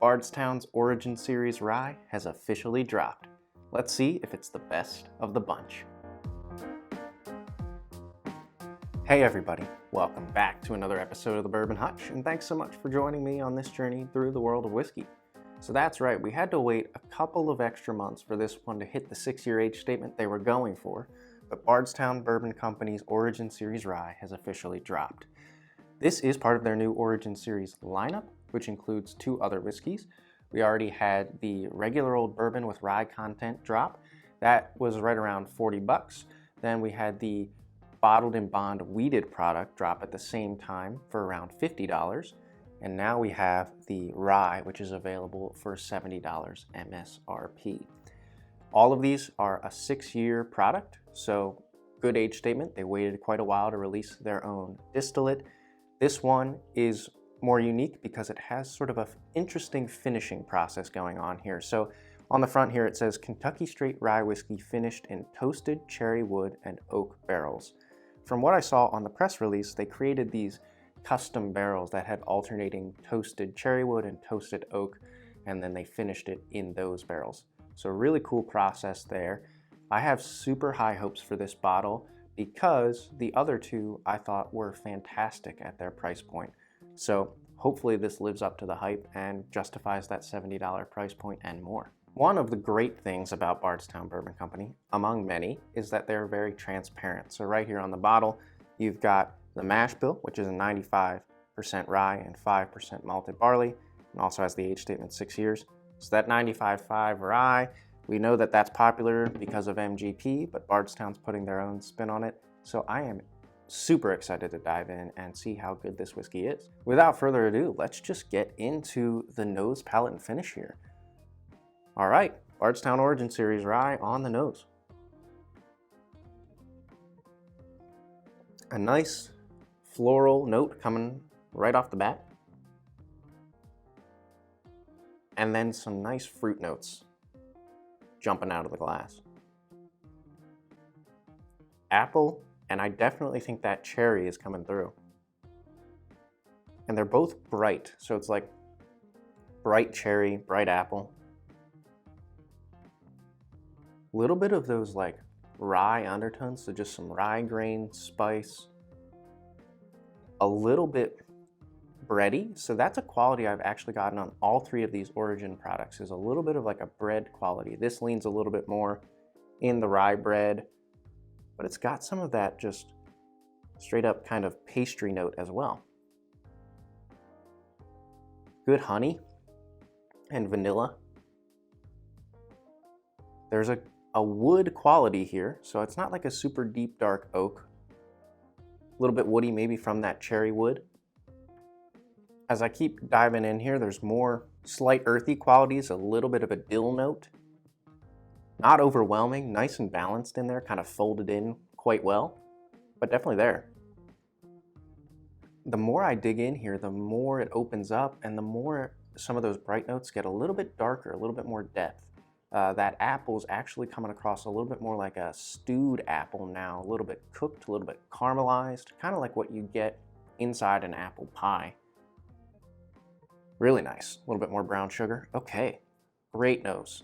Bardstown's Origin Series Rye has officially dropped. Let's see if it's the best of the bunch. Hey everybody, welcome back to another episode of the Bourbon Hutch, and thanks so much for joining me on this journey through the world of whiskey. So that's right, we had to wait a couple of extra months for this one to hit the 6-year age statement they were going for, but Bardstown Bourbon Company's Origin Series Rye has officially dropped. This is part of their new Origin Series lineup, which includes 2 other whiskeys. We already had the regular old bourbon with rye content drop. That was right around $40. Then we had the bottled in bond wheated product drop at the same time for around $50. And now we have the rye, which is available for $70 MSRP. All of these are a 6-year product, so good age statement. They waited quite a while to release their own distillate. This one is more unique because it has sort of an interesting finishing process going on here. So on the front here it says Kentucky Straight Rye Whiskey finished in toasted cherry wood and oak barrels. From what I saw on the press release, they created these custom barrels that had alternating toasted cherry wood and toasted oak, and then they finished it in those barrels. So really cool process there. I have super high hopes for this bottle because the other 2 I thought were fantastic at their price point. So hopefully this lives up to the hype and justifies that $70 price point and more. One of the great things about Bardstown Bourbon Company, among many, is that they're very transparent. So right here on the bottle, you've got the mash bill, which is a 95% rye and 5% malted barley, and also has the age statement 6 years. So that 95.5 rye, we know that that's popular because of MGP, but Bardstown's putting their own spin on it. So I am super excited to dive in and see how good this whiskey is. Without further ado, let's just get into the nose, palate, and finish here. All right, Bardstown Origin Series Rye on the nose. A nice floral note coming right off the bat. And then some nice fruit notes jumping out of the glass. Apple, and I definitely think that cherry is coming through. And they're both bright, so it's like bright cherry, bright apple. A little bit of those like rye undertones, so just some rye grain, spice. A little bit bready, so that's a quality I've actually gotten on all 3 of these Origin products, is a little bit of like a bread quality. This leans a little bit more in the rye bread, but it's got some of that just straight up kind of pastry note as well. Good honey and vanilla. There's a wood quality here, so it's not like a super deep dark oak. A little bit woody maybe from that cherry wood. As I keep diving in here, there's more slight earthy qualities, a little bit of a dill note. Not overwhelming, nice and balanced in there, kind of folded in quite well, but definitely there. The more I dig in here, the more it opens up, and the more some of those bright notes get a little bit darker, a little bit more depth. That apple's actually coming across a little bit more like a stewed apple now, a little bit cooked, a little bit caramelized, kind of like what you get inside an apple pie. Really nice. A little bit more brown sugar. Okay, great nose.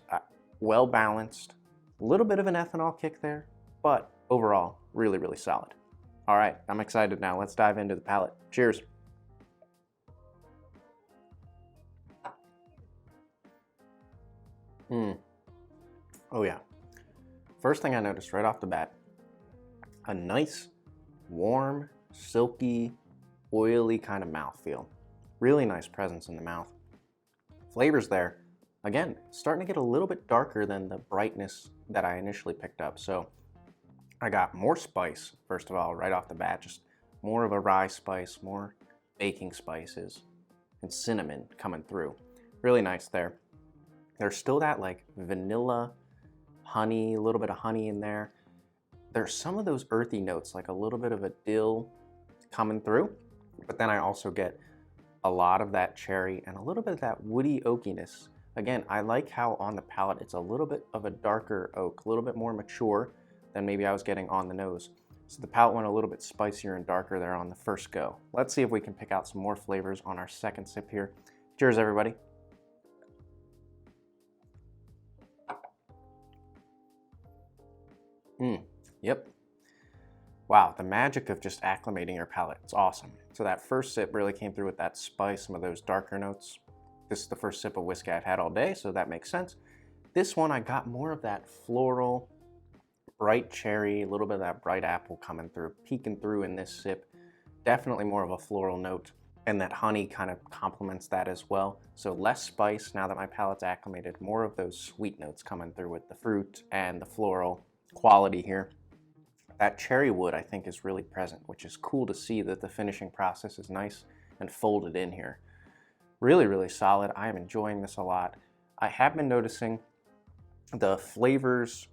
Well balanced. A little bit of an ethanol kick there, but overall, really, really solid. All right, I'm excited now. Let's dive into the palate. Cheers. Oh yeah. First thing I noticed right off the bat, a nice, warm, silky, oily kind of mouthfeel. Really nice presence in the mouth. Flavors there. Again, starting to get a little bit darker than the brightness that I initially picked up. So I got more spice, first of all, right off the bat. Just more of a rye spice, more baking spices, and cinnamon coming through. Really nice there. There's still that like vanilla, honey, a little bit of honey in there. There's some of those earthy notes, like a little bit of a dill coming through. But then I also get a lot of that cherry and a little bit of that woody oakiness. Again, I like how on the palate it's a little bit of a darker oak, a little bit more mature than maybe I was getting on the nose. So the palate went a little bit spicier and darker there on the first go. Let's see if we can pick out some more flavors on our second sip here. Cheers, everybody. Yep. Wow, the magic of just acclimating your palate. It's awesome. So that first sip really came through with that spice, some of those darker notes. This is the first sip of whiskey I've had all day, so that makes sense. This one, I got more of that floral, bright cherry, a little bit of that bright apple coming through, peeking through in this sip. Definitely more of a floral note, and that honey kind of complements that as well. So less spice now that my palate's acclimated, more of those sweet notes coming through with the fruit and the floral quality here. That cherry wood I think is really present, which is cool to see that the finishing process is nice and folded in here. Really, really solid. I am enjoying this a lot. I have been noticing the flavors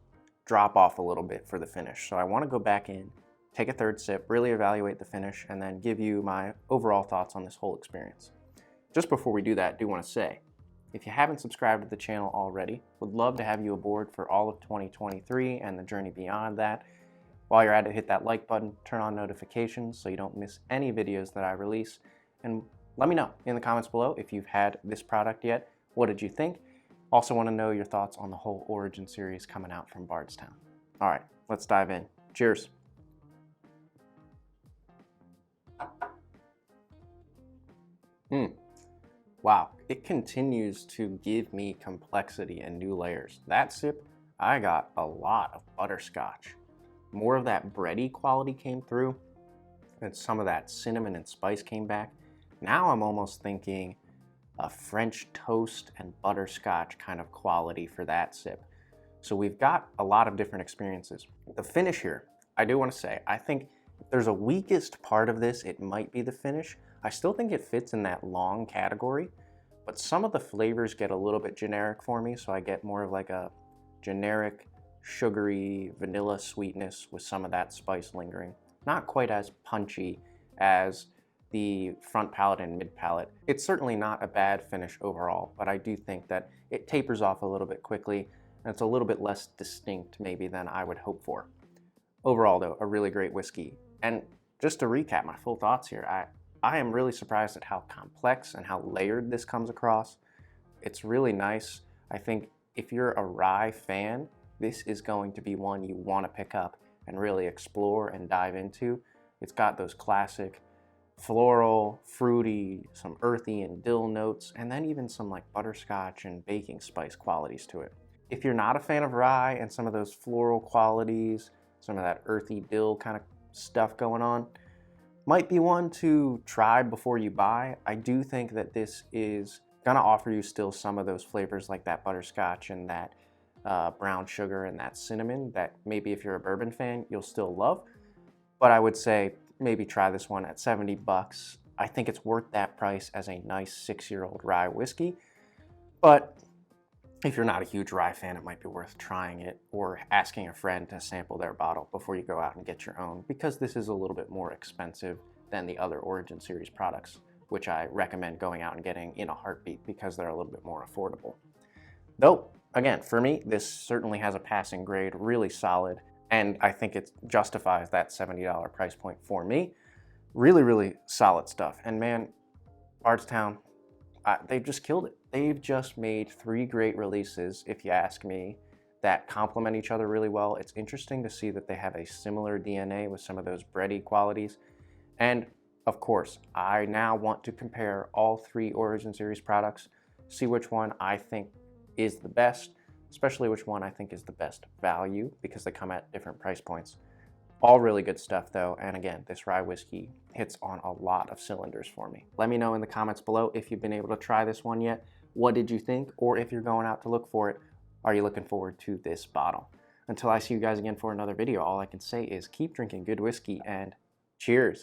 drop off a little bit for the finish. So I want to go back in, take a third sip, really evaluate the finish, and then give you my overall thoughts on this whole experience. Just before we do that, I do want to say, if you haven't subscribed to the channel already, would love to have you aboard for all of 2023 and the journey beyond that. While you're at it, hit that like button, turn on notifications so you don't miss any videos that I release, and let me know in the comments below if you've had this product yet. What did you think? Also want to know your thoughts on the whole Origin series coming out from Bardstown. All right, let's dive in. Cheers. Wow, it continues to give me complexity and new layers. That sip, I got a lot of butterscotch. More of that bready quality came through, and some of that cinnamon and spice came back. Now I'm almost thinking a French toast and butterscotch kind of quality for that sip. So we've got a lot of different experiences. The finish here, I do want to say, I think if there's a weakest part of this, it might be the finish. I still think it fits in that long category, but some of the flavors get a little bit generic for me, so I get more of like a generic sugary vanilla sweetness with some of that spice lingering. Not quite as punchy as the front palate and mid palate. It's certainly not a bad finish overall, but I do think that it tapers off a little bit quickly, and it's a little bit less distinct maybe than I would hope for. Overall though, a really great whiskey. And just to recap my full thoughts here, I am really surprised at how complex and how layered this comes across. It's really nice. I think if you're a rye fan, this is going to be one you want to pick up and really explore and dive into. It's got those classic floral, fruity, some earthy and dill notes, and then even some like butterscotch and baking spice qualities to it. If you're not a fan of rye and some of those floral qualities, some of that earthy dill kind of stuff going on, might be one to try before you buy. I do think that this is gonna offer you still some of those flavors like that butterscotch and that brown sugar and that cinnamon that maybe if you're a bourbon fan, you'll still love. But I would say maybe try this one at 70 bucks. I think it's worth that price as a nice 6-year-old rye whiskey. But if you're not a huge rye fan, it might be worth trying it or asking a friend to sample their bottle before you go out and get your own, because this is a little bit more expensive than the other Origin series products, which I recommend going out and getting in a heartbeat because they're a little bit more affordable. Though, again, for me, this certainly has a passing grade, really solid, and I think it justifies that $70 price point for me. Really, really solid stuff. And man, Bardstown, they've just killed it. They've just made 3 great releases, if you ask me, that complement each other really well. It's interesting to see that they have a similar DNA with some of those bready qualities. And of course, I now want to compare all 3 Origin series products, see which one I think is the best, especially which one I think is the best value, because they come at different price points. All really good stuff though, and again, this rye whiskey hits on a lot of cylinders for me. Let me know in the comments below if you've been able to try this one yet. What did you think? Or if you're going out to look for it, are you looking forward to this bottle? Until I see you guys again for another video, all I can say is keep drinking good whiskey and cheers.